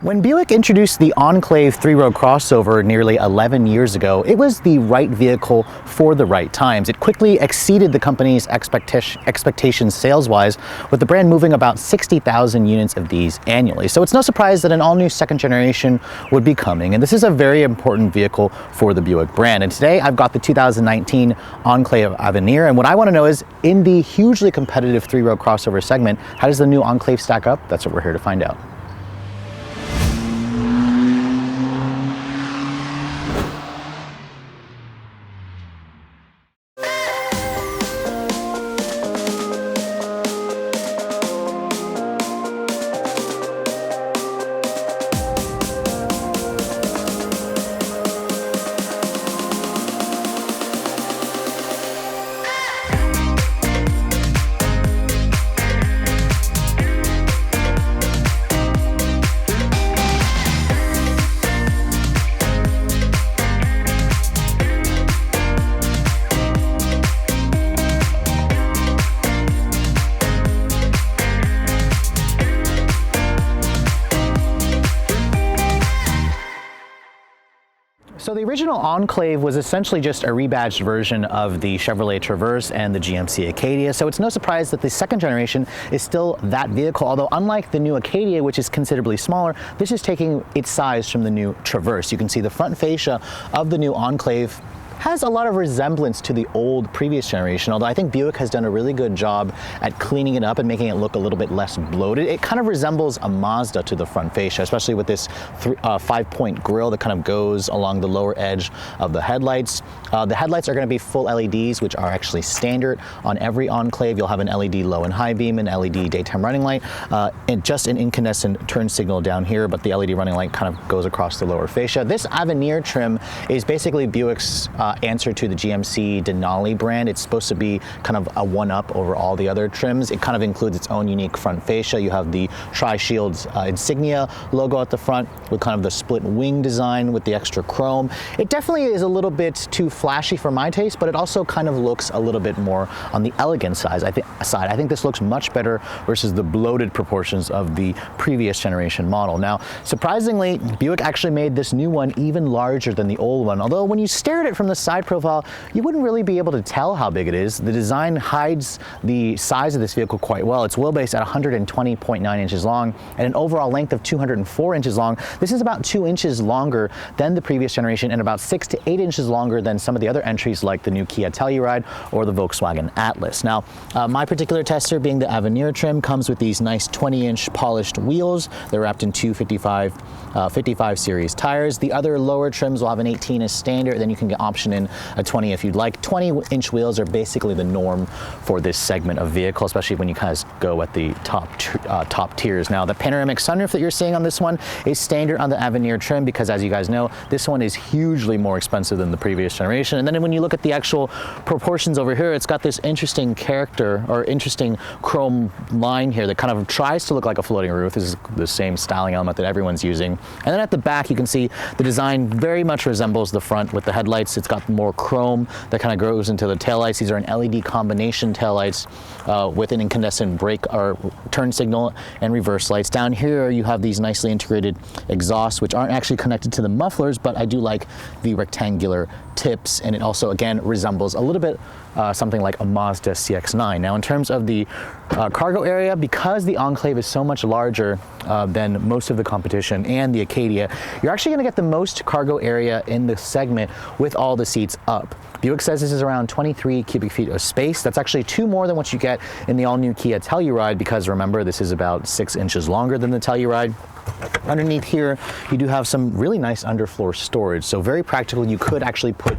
When Buick introduced the Enclave three-row crossover nearly 11 years ago, it was the right vehicle for the right times. It quickly exceeded the company's expectations sales-wise, with the brand moving about 60,000 units of these annually. So it's no surprise that an all-new second generation would be coming, and this is a very important vehicle for the Buick brand. And today I've got the 2019 Enclave Avenir, and what I want to know is, in the hugely competitive three-row crossover segment, how does the new Enclave stack up? That's what we're here to find out. So the original Enclave was essentially just a rebadged version of the Chevrolet Traverse and the GMC Acadia, so it's no surprise that the second generation is still that vehicle, although unlike the new Acadia, which is considerably smaller, this is taking its size from the new Traverse. You can see the front fascia of the new Enclave has a lot of resemblance to the old previous generation, although I think Buick has done a really good job at cleaning it up and making it look a little bit less bloated. It kind of resembles a Mazda to the front fascia, especially with this 5-point grille that kind of goes along the lower edge of the headlights. The headlights are going to be full LEDs, which are actually standard on every Enclave. You'll have an LED low and high beam, an LED daytime running light, and just an incandescent turn signal down here, but the LED running light kind of goes across the lower fascia. This Avenir trim is basically Buick's answer to the GMC Denali brand. It's supposed to be kind of a one-up over all the other trims. It kind of includes its own unique front fascia. You have the Tri-Shields insignia logo at the front with kind of the split wing design with the extra chrome. It definitely is a little bit too flashy for my taste, but it also kind of looks a little bit more on the elegant side. I think this looks much better versus the bloated proportions of the previous generation model. Now, surprisingly, Buick actually made this new one even larger than the old one, although when you stare at it from the side profile, you wouldn't really be able to tell how big it is. The design hides the size of this vehicle quite well. It's wheelbase at 120.9 inches long and an overall length of 204 inches long. This is about 2 inches longer than the previous generation and about 6 to 8 inches longer than some of the other entries like the new Kia Telluride or the Volkswagen Atlas. Now, my particular tester, being the Avenir trim, comes with these nice 20-inch polished wheels. They're wrapped in two 55 series tires. The other lower trims will have an 18 as standard, then you can get option in a 20 if you'd like. 20-inch wheels are basically the norm for this segment of vehicle, especially when you guys go at the top tiers. Now, the panoramic sunroof that you're seeing on this one is standard on the Avenir trim because, as you guys know, this one is hugely more expensive than the previous generation. And then when you look at the actual proportions over here, it's got this interesting character or interesting chrome line here that kind of tries to look like a floating roof. This is the same styling element that everyone's using. And then at the back, you can see the design very much resembles the front with the headlights. It's got more chrome that kind of goes into the taillights. These are an LED combination taillights with an incandescent brake or turn signal and reverse lights. Down here, you have these nicely integrated exhausts, which aren't actually connected to the mufflers, but I do like the rectangular tips, and it also, again, resembles a little bit something like a Mazda CX-9. Now, in terms of the cargo area, because the Enclave is so much larger than most of the competition and the Acadia, you're actually going to get the most cargo area in the segment with all the seats up. Buick says this is around 23 cubic feet of space. That's actually 2 more than what you get in the all-new Kia Telluride, because remember, this is about 6 inches longer than the Telluride. Underneath here, you do have some really nice underfloor storage, so very practical. You could actually put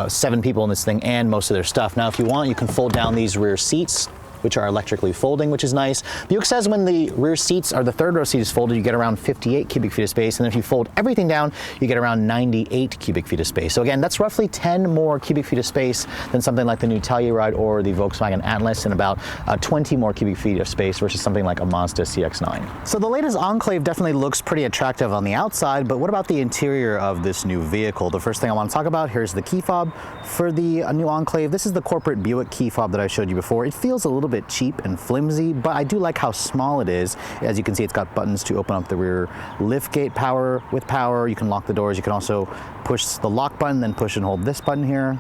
7 people in this thing and most of their stuff. Now, if you want, you can fold down these rear seats, which are electrically folding, which is nice. Buick says when the rear seats or the third row seat is folded, you get around 58 cubic feet of space, and then if you fold everything down, you get around 98 cubic feet of space. So again, that's roughly 10 more cubic feet of space than something like the new Telluride or the Volkswagen Atlas, and about 20 more cubic feet of space versus something like a Mazda CX-9. So the latest Enclave definitely looks pretty attractive on the outside, but what about the interior of this new vehicle? The first thing I want to talk about, here's the key fob for the new Enclave. This is the corporate Buick key fob that I showed you before. It feels a little bit cheap and flimsy, but I do like how small it is. As you can see, it's got buttons to open up the rear liftgate power. With power, you can lock the doors. You can also push the lock button, then push and hold this button here.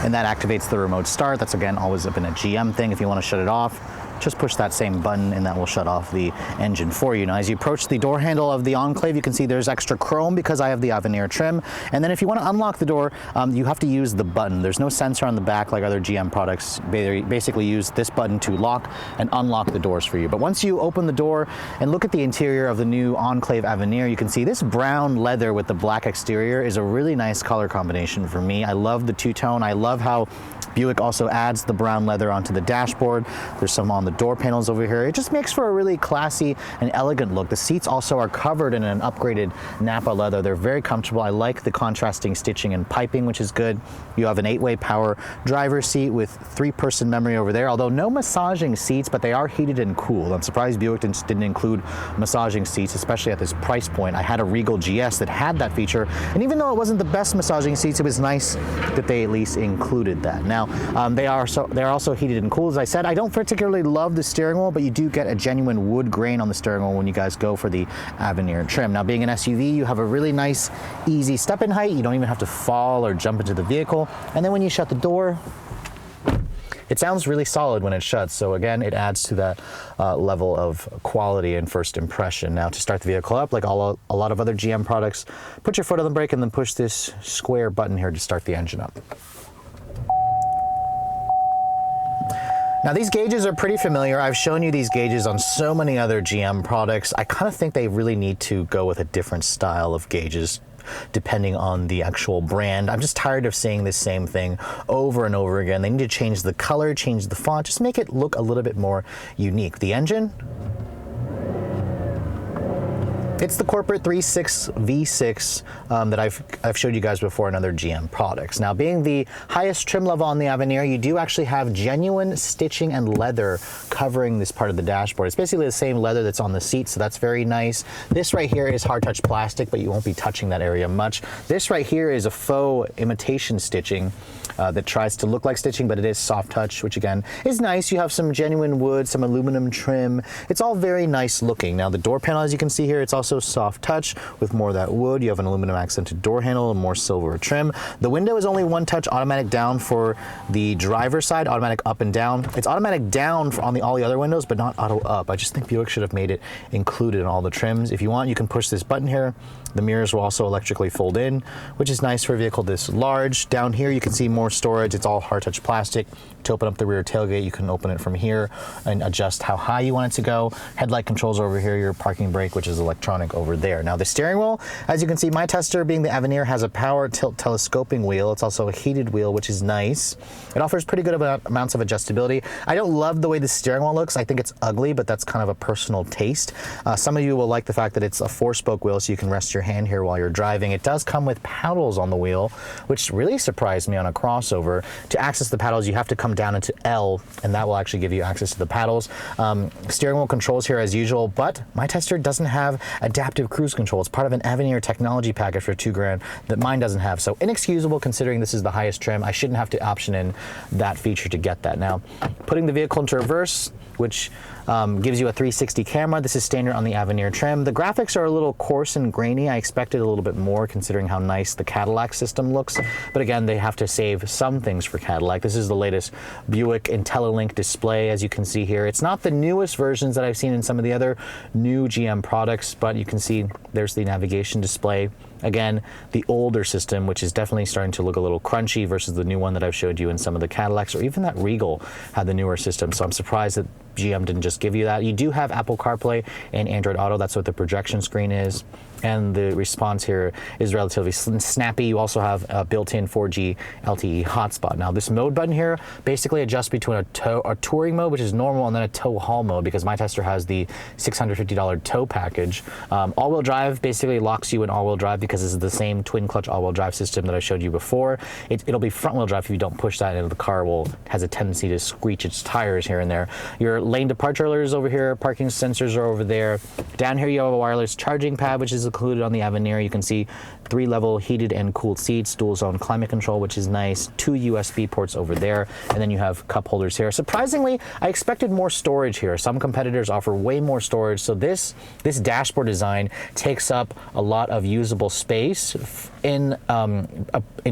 And that activates the remote start. That's, again, always been a GM thing. If you want to shut it off, just push that same button and that will shut off the engine for you. Now, as you approach the door handle of the Enclave, you can see there's extra chrome because I have the Avenir trim. And then if you want to unlock the door, you have to use the button. There's no sensor on the back like other GM products. They basically use this button to lock and unlock the doors for you. But once you open the door and look at the interior of the new Enclave Avenir, you can see this brown leather with the black exterior is a really nice color combination for me. I love the two-tone. I love how Buick also adds the brown leather onto the dashboard. There's some on the door panels over here. It just makes for a really classy and elegant look. The seats also are covered in an upgraded Napa leather. They're very comfortable. I like the contrasting stitching and piping, which is good. You have an 8-way power driver's seat with 3-person memory over there, although no massaging seats, but they are heated and cooled. I'm surprised Buick didn't include massaging seats, especially at this price point. I had a Regal GS that had that feature, and even though it wasn't the best massaging seats, it was nice that they at least included that. Now, they are also heated and cooled. As I said, I don't particularly love the steering wheel, but you do get a genuine wood grain on the steering wheel when you guys go for the Avenir trim. Now, being an SUV, you have a really nice, easy step-in height. You don't even have to fall or jump into the vehicle. And then when you shut the door, it sounds really solid when it shuts. So again, it adds to that level of quality and first impression. Now, to start the vehicle up, like a lot of other GM products, put your foot on the brake and then push this square button here to start the engine up. Now, these gauges are pretty familiar. I've shown you these gauges on so many other GM products. I kind of think they really need to go with a different style of gauges depending on the actual brand. I'm just tired of seeing this same thing over and over again. They need to change the color, change the font, just make it look a little bit more unique. The engine, it's the corporate 3.6 V6 that I've showed you guys before in other GM products. Now, being the highest trim level on the Avenir, you do actually have genuine stitching and leather covering this part of the dashboard. It's basically the same leather that's on the seat, so that's very nice. This right here is hard touch plastic, but you won't be touching that area much. This right here is a faux imitation stitching that tries to look like stitching, but it is soft touch, which again is nice. You have some genuine wood, some aluminum trim. It's all very nice looking. Now, the door panel, as you can see here, it's also soft touch with more of that wood. You have an aluminum accented door handle and more silver trim. The window is only one touch automatic down for the driver's side, automatic up and down. It's automatic down on all the other windows, but not auto up. I just think Buick should have made it included in all the trims. If you want, you can push this button here. The mirrors will also electrically fold in, which is nice for a vehicle this large. Down here, you can see more storage. It's all hard touch plastic. To open up the rear tailgate, you can open it from here and adjust how high you want it to go. Headlight controls over here, your parking brake, which is electronic over there. Now, the steering wheel, as you can see, my tester, being the Avenir, has a power tilt telescoping wheel. It's also a heated wheel, which is nice. It offers pretty good amounts of adjustability. I don't love the way the steering wheel looks. I think it's ugly, but that's kind of a personal taste. Some of you will like the fact that it's a 4-spoke wheel, so you can rest your hand here while you're driving. It does come with paddles on the wheel, which really surprised me on a crossover. To access the paddles, you have to come down into L, and that will actually give you access to the paddles. Steering wheel controls here as usual, but my tester doesn't have adaptive cruise control. It's part of an Avenir technology package for $2,000 that mine doesn't have. So inexcusable considering this is the highest trim. I shouldn't have to option in that feature to get that. Now, putting the vehicle into reverse, which gives you a 360 camera. This is standard on the Avenir trim. The graphics are a little coarse and grainy. I expected a little bit more considering how nice the Cadillac system looks. But again, they have to save some things for Cadillac. This is the latest Buick IntelliLink display, as you can see here. It's not the newest versions that I've seen in some of the other new GM products, but you can see there's the navigation display. Again, the older system, which is definitely starting to look a little crunchy versus the new one that I've showed you in some of the Cadillacs, or even that Regal had the newer system. So I'm surprised that GM didn't just give you that. You do have Apple CarPlay and Android Auto. That's what the projection screen is. And the response here is relatively snappy. You also have a built-in 4G LTE hotspot. Now, this mode button here basically adjusts between a touring mode, which is normal, and then a tow haul mode, because my tester has the $650 tow package. All-wheel drive basically locks you in all-wheel drive because this is the same twin clutch all-wheel drive system that I showed you before. It'll be front-wheel drive if you don't push that, and the car has a tendency to screech its tires here and there. Your lane departure alert is over here, parking sensors are over there. Down here you have a wireless charging pad, which is included on the Avenir. You can see 3-level heated and cooled seats, dual zone climate control, which is nice, 2 USB ports over there, and then you have cup holders here. Surprisingly, I expected more storage here. Some competitors offer way more storage, so this dashboard design takes up a lot of usable space in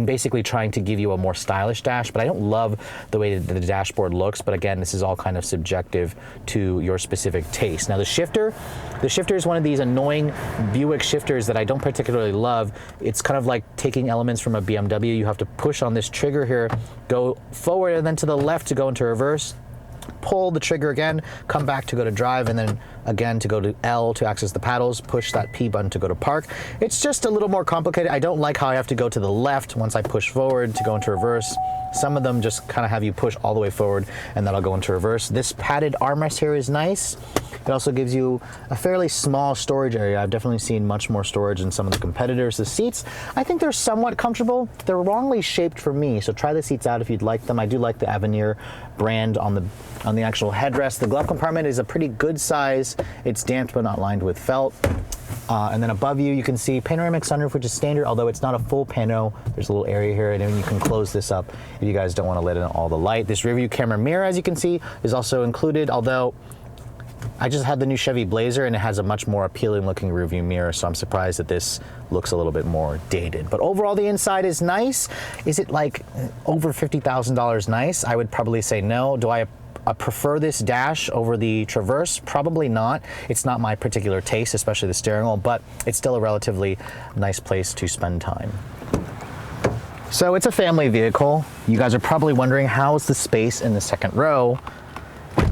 basically trying to give you a more stylish dash, but I don't love the way that the dashboard looks. But again, this is all kind of subjective to your specific taste. Now the shifter is one of these annoying Buick shifters that I don't particularly love. It's kind of like taking elements from a BMW. You have to push on this trigger here, go forward and then to the left to go into reverse, pull the trigger again, come back to go to drive, and then again to go to L to access the paddles, push that P button to go to park. It's just a little more complicated. I don't like how I have to go to the left once I push forward to go into reverse. Some of them just kind of have you push all the way forward and that'll go into reverse. This padded armrest here is nice. It also gives you a fairly small storage area. I've definitely seen much more storage than some of the competitors. The seats, I think they're somewhat comfortable. They're wrongly shaped for me, so try the seats out if you'd like them. I do like the Avenir brand on the actual headrest. The glove compartment is a pretty good size. It's damped but not lined with felt. And then above you can see panoramic sunroof, which is standard, although it's not a full pano. There's a little area here, and then you can close this up if you guys don't want to let in all the light. This rear view camera mirror, as you can see, is also included, although I just had the new Chevy Blazer and it has a much more appealing looking rear view mirror, so I'm surprised that this looks a little bit more dated. But overall, the inside is nice. Is it like over $50,000 nice? I would probably say no. Do I prefer this dash over the Traverse? Probably not. It's not my particular taste, especially the steering wheel, but it's still a relatively nice place to spend time. So it's a family vehicle. You guys are probably wondering, how's the space in the second row?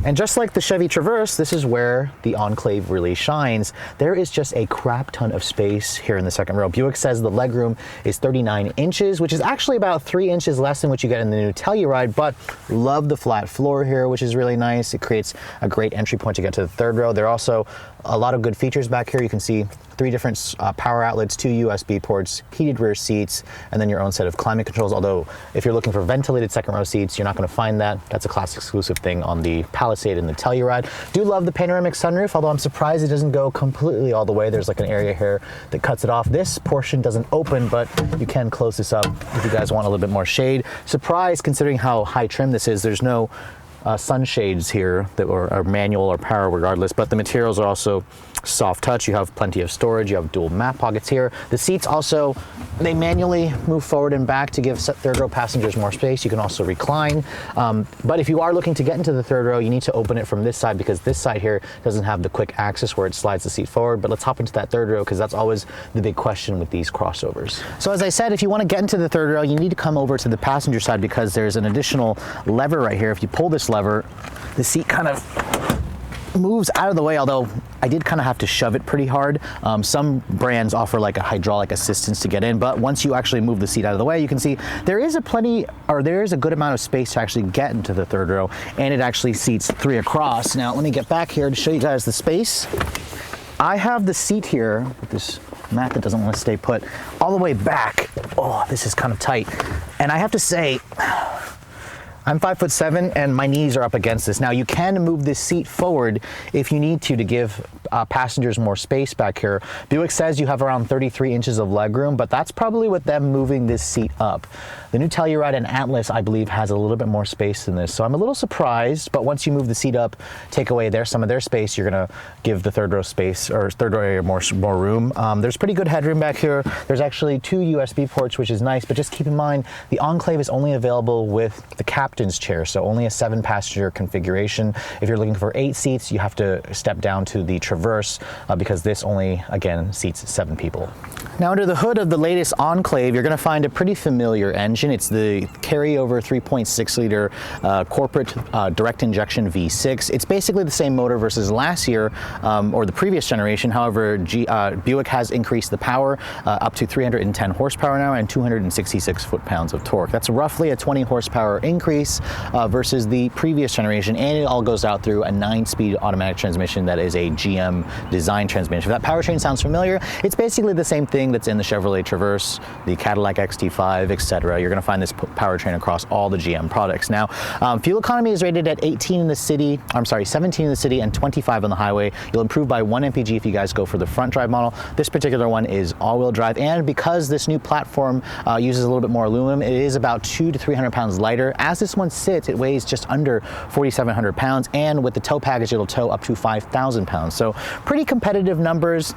And just like the Chevy Traverse, this is where the Enclave really shines. There is just a crap ton of space here in the second row. Buick says the legroom is 39 inches, which is actually about 3 inches less than what you get in the new Telluride, but love the flat floor here, which is really nice. It creates a great entry point to get to the third row. There are also a lot of good features back here. You can see 3 different power outlets, 2 USB ports, heated rear seats, and then your own set of climate controls. Although if you're looking for ventilated second row seats, you're not going to find that. That's a class exclusive thing on the Palisade and the Telluride. Do love the panoramic sunroof, although I'm surprised it doesn't go completely all the way. There's like an area here that cuts it off. This portion doesn't open, but you can close this up if you guys want a little bit more shade. Surprised considering how high trim this is. There's no sunshades here that are manual or power regardless, but the materials are also soft touch. You have plenty of storage. You have dual map pockets here. The seats also, they manually move forward and back to give third row passengers more space. You can also recline, but if you are looking to get into the third row, you need to open it from this side, because this side here doesn't have the quick access where it slides the seat forward. But let's hop into that third row, because that's always the big question with these crossovers. So as I said, if you want to get into the third row, you need to come over to the passenger side, because there's an additional lever right here. If you pull this lever, the seat kind of moves out of the way, although I did kind of have to shove it pretty hard. Some brands offer like a hydraulic assistance to get in, but once you actually move the seat out of the way, you can see there is a good amount of space to actually get into the third row, and it actually seats 3 across. Now let me get back here to show you guys the space. I have the seat here with this mat that doesn't want to stay put all the way back. Oh, this is kind of tight, and I have to say, I'm 5'7" and my knees are up against this. Now you can move this seat forward if you need to give passengers more space back here. Buick says you have around 33 inches of legroom, but that's probably with them moving this seat up. The new Telluride and Atlas, I believe, has a little bit more space than this, so I'm a little surprised. But once you move the seat up, take away some of their space, you're gonna give the third row space, or third row area, more room. There's pretty good headroom back here. There's actually 2 USB ports, which is nice, but just keep in mind the Enclave is only available with the captain's chair, so only a 7-passenger configuration. If you're looking for 8 seats, you have to step down to the Traverse, because this only, again, seats 7 people. Now under the hood of the latest Enclave, you're gonna find a pretty familiar engine. It's the carryover 3.6 liter corporate direct injection V6. It's basically the same motor versus last year, or the previous generation. However, Buick has increased the power up to 310 horsepower now and 266 foot-pounds of torque. That's roughly a 20 horsepower increase versus the previous generation, and it all goes out through a 9-speed automatic transmission that is a GM GM design transmission. If that powertrain sounds familiar, it's basically the same thing that's in the Chevrolet Traverse, the Cadillac XT5, etc. You're going to find this powertrain across all the GM products. Now, fuel economy is rated at 18 in the city, 17 in the city and 25 on the highway. You'll improve by 1 mpg if you guys go for the front drive model. This particular one is all-wheel drive, and because this new platform uses a little bit more aluminum, it is about 200 to 300 pounds lighter. As this one sits, it weighs just under 4,700 pounds, and with the tow package, it'll tow up to 5,000 pounds. So pretty competitive numbers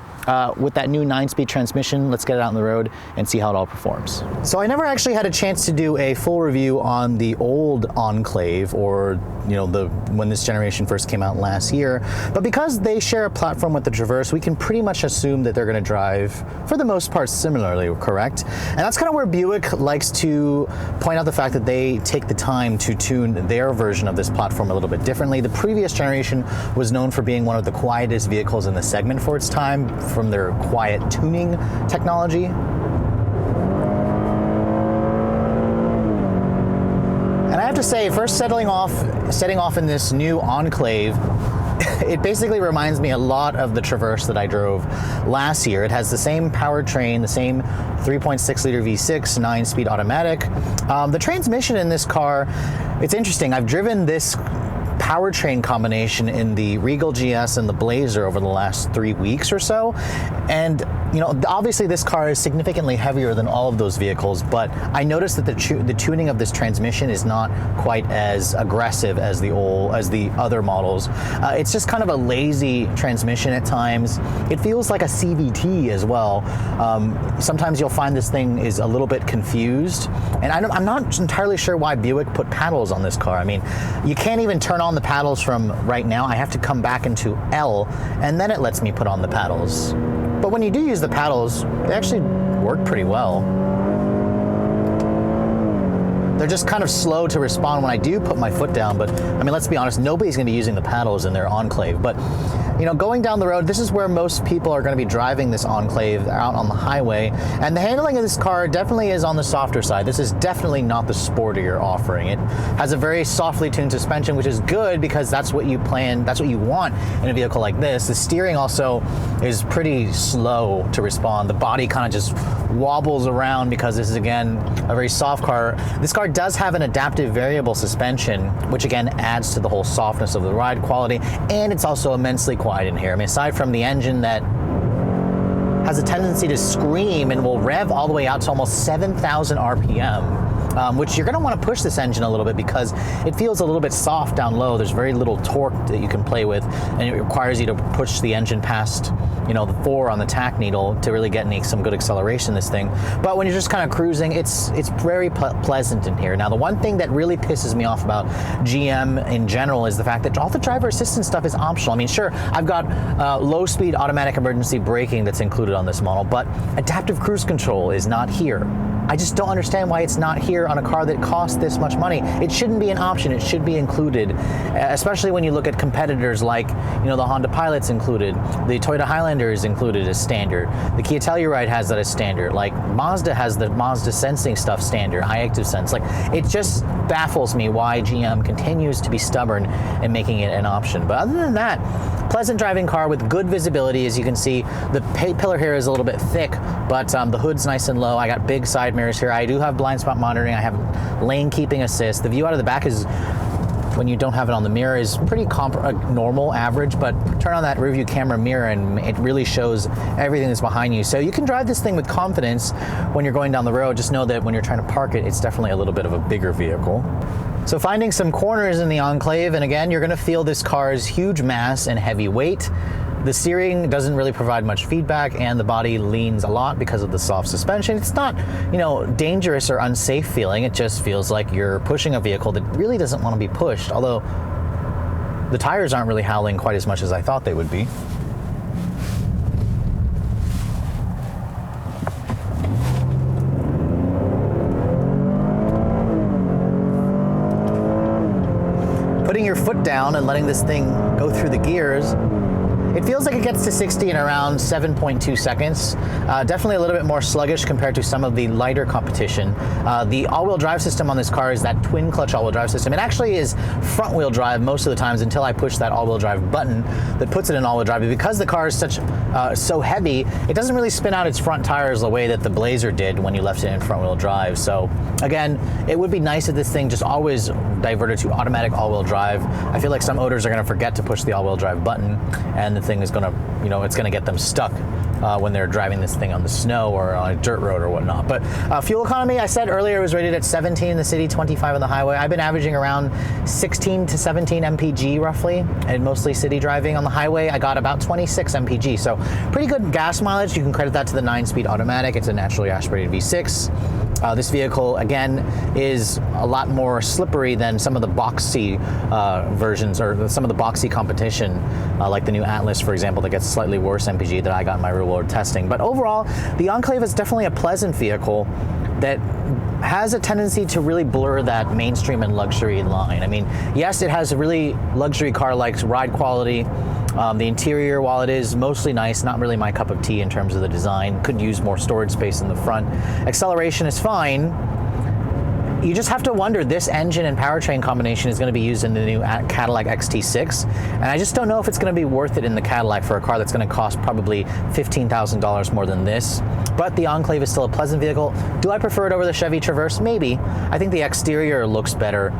with that new 9-speed transmission. Let's get it out on the road and see how it all performs. So I never actually had a chance to do a full review on the old Enclave, or when this generation first came out last year, but because they share a platform with the Traverse, we can pretty much assume that they're going to drive for the most part similarly, correct? And that's kind of where Buick likes to point out the fact that they take the time to tune their version of this platform a little bit differently. The previous generation was known for being one of the quietest vehicles in the segment for its time, from their quiet tuning technology. And I have to say, first setting off in this new Enclave, it basically reminds me a lot of the Traverse that I drove last year. It has the same powertrain, the same 3.6 liter V6, 9-speed automatic. The transmission in this car, it's interesting. I've driven this powertrain combination in the Regal GS and the Blazer over the last 3 weeks or so, and obviously this car is significantly heavier than all of those vehicles, but I noticed that the tuning of this transmission is not quite as aggressive as the other models. It's just kind of a lazy transmission at times. It feels like a CVT as well. Sometimes you'll find this thing is a little bit confused, and I'm not entirely sure why Buick put paddles on this car. I mean, you can't even turn on the paddles from right now. I have to come back into L, and then it lets me put on the paddles. But when you do use the paddles, they actually work pretty well. They're just kind of slow to respond when I do put my foot down, but I mean, let's be honest, nobody's going to be using the paddles in their Enclave. But going down the road, this is where most people are going to be driving this Enclave out on the highway, and the handling of this car definitely is on the softer side. This is definitely not the sportier offering. It has a very softly tuned suspension, which is good because that's what you want in a vehicle like this. The steering also is pretty slow to respond. The body kind of just wobbles around because this is, again, a very soft car. This car does have an adaptive variable suspension, which again adds to the whole softness of the ride quality, and it's also immensely quiet in here. I mean, aside from the engine that has a tendency to scream and will rev all the way out to almost 7,000 RPM, which you're going to want to push this engine a little bit because it feels a little bit soft down low. There's very little torque that you can play with, and it requires you to push the engine past the 4 on the tack needle to really get some good acceleration in this thing. But when you're just kind of cruising, it's very pleasant in here. Now, the one thing that really pisses me off about GM in general is the fact that all the driver assistance stuff is optional. I mean, sure, I've got low-speed automatic emergency braking that's included on this model, but adaptive cruise control is not here. I just don't understand why it's not here on a car that costs this much money. It shouldn't be an option. It should be included, especially when you look at competitors like, the Honda Pilot's included, the Toyota Highlander is included as standard, the Kia Telluride has that as standard, like Mazda has the Mazda sensing stuff standard, iActive Sense. Like, it just baffles me why GM continues to be stubborn in making it an option. But other than that, pleasant driving car with good visibility. As you can see, the pillar here is a little bit thick, but the hood's nice and low. I got big side mirrors here. I do have blind spot monitoring. I have lane keeping assist. The view out of the back is, when you don't have it on the mirror, is pretty normal, average, but turn on that rear view camera mirror and it really shows everything that's behind you. So you can drive this thing with confidence when you're going down the road. Just know that when you're trying to park it, it's definitely a little bit of a bigger vehicle. So finding some corners in the Enclave, and again, you're gonna feel this car's huge mass and heavy weight. The steering doesn't really provide much feedback, and the body leans a lot because of the soft suspension. It's not, dangerous or unsafe feeling. It just feels like you're pushing a vehicle that really doesn't want to be pushed, although the tires aren't really howling quite as much as I thought they would be. Putting your foot down and letting this thing go through the gears, It feels like it gets to 60 in around 7.2 seconds. Definitely a little bit more sluggish compared to some of the lighter competition. The all-wheel drive system on this car is that twin clutch all-wheel drive system. It actually is front-wheel drive most of the times until I push that all-wheel drive button that puts it in all-wheel drive. But because the car is so heavy, it doesn't really spin out its front tires the way that the Blazer did when you left it in front-wheel drive. So again, it would be nice if this thing just always diverted to automatic all-wheel drive. I feel like some owners are going to forget to push the all-wheel drive button, and the thing is going to, it's going to get them stuck when they're driving this thing on the snow or on a dirt road or whatnot. But fuel economy, I said earlier, it was rated at 17 in the city, 25 on the highway. I've been averaging around 16 to 17 mpg roughly, and mostly city driving. On the highway, I got about 26 mpg, so pretty good gas mileage. You can credit that to the 9-speed automatic. It's a naturally aspirated V6. This vehicle, again, is a lot more slippery than some of the boxy versions, or some of the boxy competition, like the new Atlas, for example, that gets slightly worse MPG that I got in my real world testing. But overall, the Enclave is definitely a pleasant vehicle that has a tendency to really blur that mainstream and luxury line. I mean, yes, it has a really luxury car-like ride quality. The interior, while it is mostly nice, not really my cup of tea in terms of the design. Could use more storage space in the front. Acceleration is fine. You just have to wonder, this engine and powertrain combination is going to be used in the new Cadillac XT6, and I just don't know if it's going to be worth it in the Cadillac for a car that's going to cost probably $15,000 more than this. But the Enclave is still a pleasant vehicle. Do I prefer it over the Chevy Traverse? Maybe. I think the exterior looks better.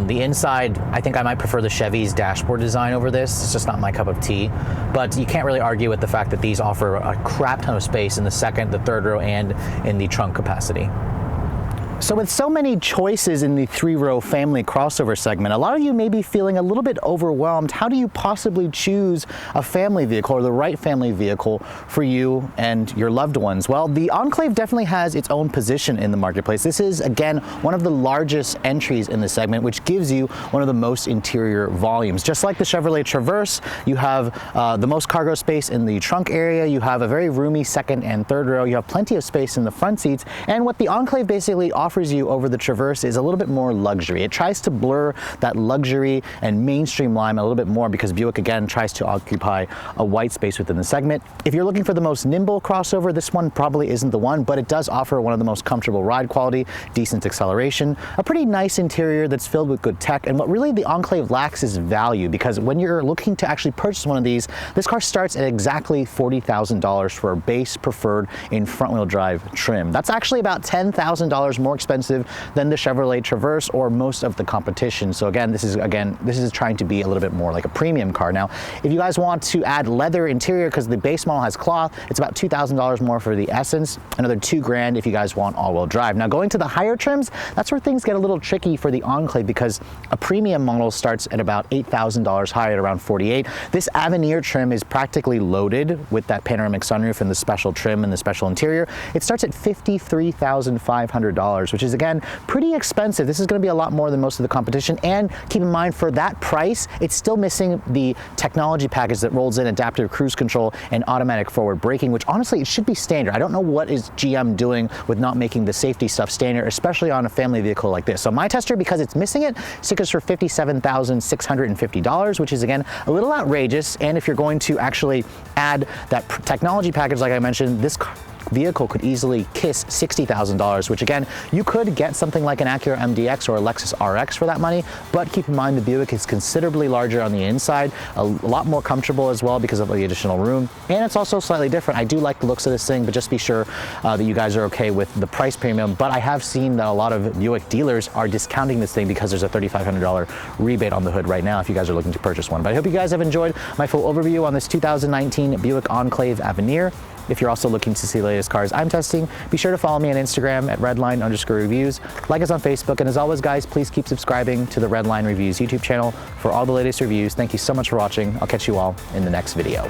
The inside, I think I might prefer the Chevy's dashboard design over this. It's just not my cup of tea. But you can't really argue with the fact that these offer a crap ton of space in the second, the third row, and in the trunk capacity. So with so many choices in the 3-row family crossover segment, a lot of you may be feeling a little bit overwhelmed. How do you possibly choose a family vehicle, or the right family vehicle for you and your loved ones? Well, the Enclave definitely has its own position in the marketplace. This is, again, one of the largest entries in the segment, which gives you one of the most interior volumes. Just like the Chevrolet Traverse, you have the most cargo space in the trunk area. You have a very roomy second and third row. You have plenty of space in the front seats. And what the Enclave basically offers you over the Traverse is a little bit more luxury. It tries to blur that luxury and mainstream line a little bit more, because Buick, again, tries to occupy a white space within the segment. If you're looking for the most nimble crossover, this one probably isn't the one, but it does offer one of the most comfortable ride quality, decent acceleration, a pretty nice interior that's filled with good tech. And what really the Enclave lacks is value, because when you're looking to actually purchase one of these, this car starts at exactly $40,000 for a base preferred in front-wheel drive trim. That's actually about $10,000 more expensive than the Chevrolet Traverse or most of the competition. So again, this is trying to be a little bit more like a premium car. Now, if you guys want to add leather interior, because the base model has cloth, it's about $2,000 more for the Essence, another $2,000 if you guys want all-wheel drive. Now, going to the higher trims, that's where things get a little tricky for the Enclave, because a premium model starts at about $8,000 high at around $48,000. This Avenir trim is practically loaded with that panoramic sunroof and the special trim and the special interior. It starts at $53,500, which is, again, pretty expensive. This is going to be a lot more than most of the competition. And keep in mind, for that price, it's still missing the technology package that rolls in adaptive cruise control and automatic forward braking, which honestly, it should be standard. I don't know what is GM doing with not making the safety stuff standard, especially on a family vehicle like this. So my tester, because it's missing it, stickers for $57,650, which is, again, a little outrageous. And if you're going to actually add that technology package, like I mentioned, this vehicle could easily kiss $60,000, which, again, you could get something like an Acura MDX or a Lexus RX for that money, but keep in mind the Buick is considerably larger on the inside, a lot more comfortable as well because of the additional room, and it's also slightly different. I do like the looks of this thing, but just be sure that you guys are okay with the price premium. But I have seen that a lot of Buick dealers are discounting this thing because there's a $3,500 rebate on the hood right now if you guys are looking to purchase one. But I hope you guys have enjoyed my full overview on this 2019 Buick Enclave Avenir. If you're also looking to see the latest cars I'm testing, be sure to follow me on Instagram at redline_reviews. Like us on Facebook, and as always, guys, please keep subscribing to the Redline Reviews YouTube channel for all the latest reviews. Thank you so much for watching. I'll catch you all in the next video.